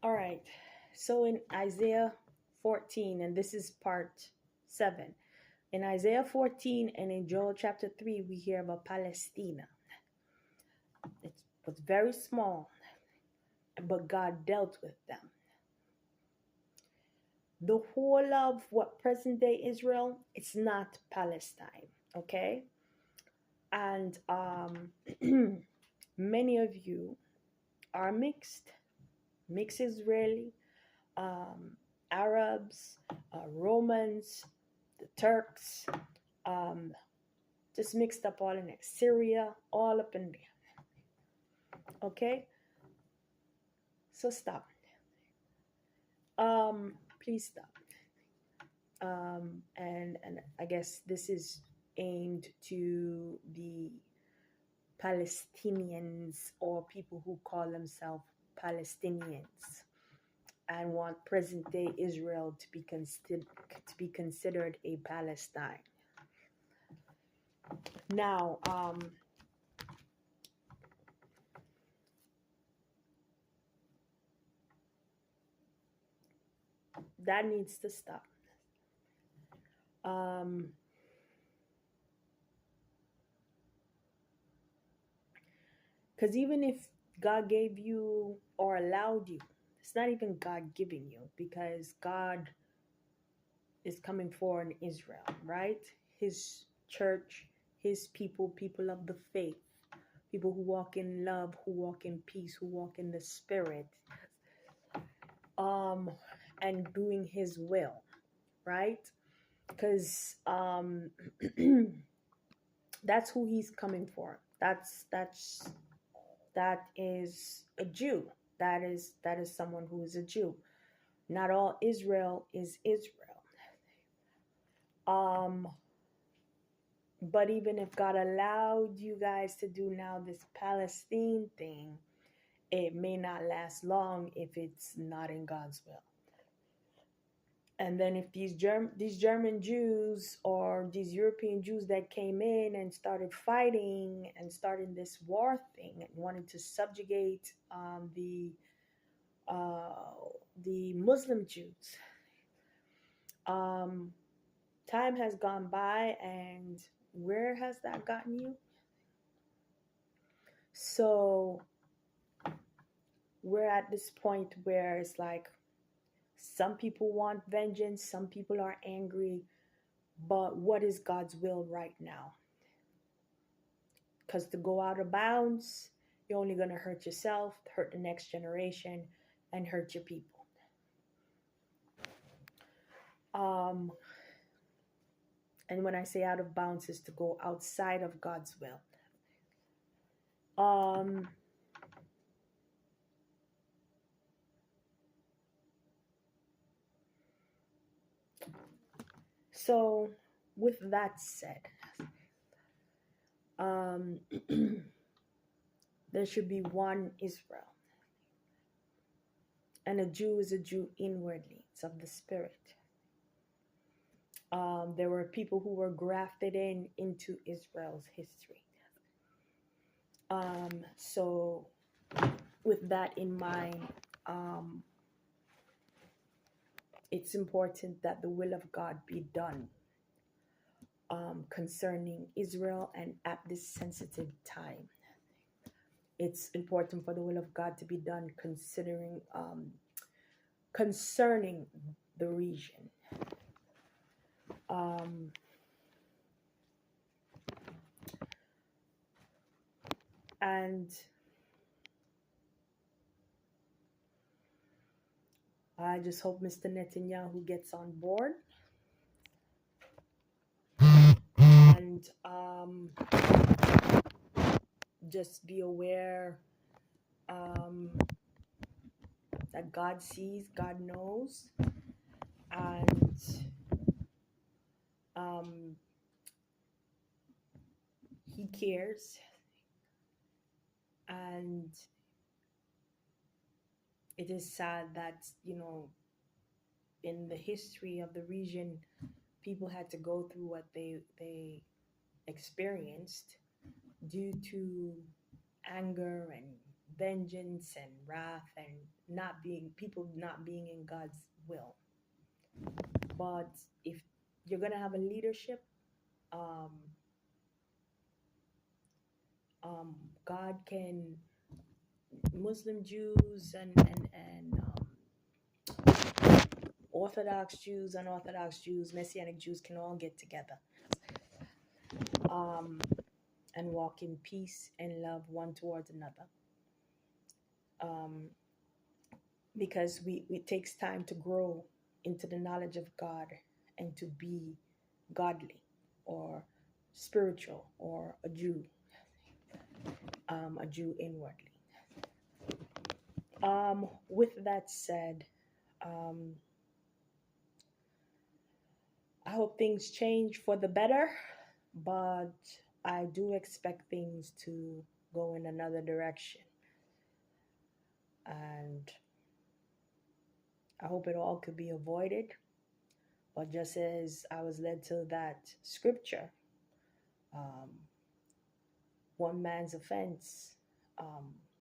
All right. So in Isaiah 14, and this is part 7. In Isaiah 14 and in Joel chapter 3, we hear about Palestina. It was very small, but God dealt with them. The whole of what present day Israel, it's not Palestine, okay? And many of you are mixed Israeli, um, Arabs, Romans, the Turks, um, just mixed up all in it. Syria, all up in there. Okay, so stop. Please stop. And I guess this is aimed to the Palestinians or people who call themselves Palestinians and want present day Israel to be considered a Palestine. Now, that needs to stop. Um, because even if God gave you or allowed you, it's not even God giving you because God is coming for in Israel, right? His church, his people, people of the faith, people who walk in love, who walk in peace, who walk in the spirit, and doing his will, right? Because that's who he's coming for. That is a Jew. That is someone who is a Jew. Not all Israel is Israel. But even if God allowed you guys to do now this Palestine thing, it may not last long if it's not in God's will. And then if these German Jews or these European Jews that came in and started fighting and starting this war thing and wanted to subjugate the Muslim Jews, time has gone by, and where has that gotten you? So we're at this point where it's like some people want vengeance, some people are angry, but what is God's will right now? Because to go out of bounds, you're only going to hurt yourself, hurt the next generation, and hurt your people. And when I say out of bounds, is to go outside of God's will. So, with that said, there should be one Israel. And a Jew is a Jew inwardly. It's of the spirit. There were people who were grafted into Israel's history. So with that in mind, it's important that the will of God be done concerning Israel and at this sensitive time. It's important for the will of God to be done concerning the region. And I just hope Mr. Netanyahu gets on board. And just be aware that God sees, God knows, and he cares. And it is sad that, in the history of the region, people had to go through what they experienced due to anger and vengeance and wrath and people not being in God's will. But if you're gonna have a leadership, um, um, God can Muslim Jews and Orthodox Jews, unorthodox Jews, Messianic Jews can all get together, um, and walk in peace and love one towards another. Um, because it takes time to grow into the knowledge of God and to be godly or spiritual or a Jew inwardly. With that said, um, I hope things change for the better, but I do expect things to go in another direction. And I hope it all could be avoided. But just as I was led to that scripture, um, one man's offense, um,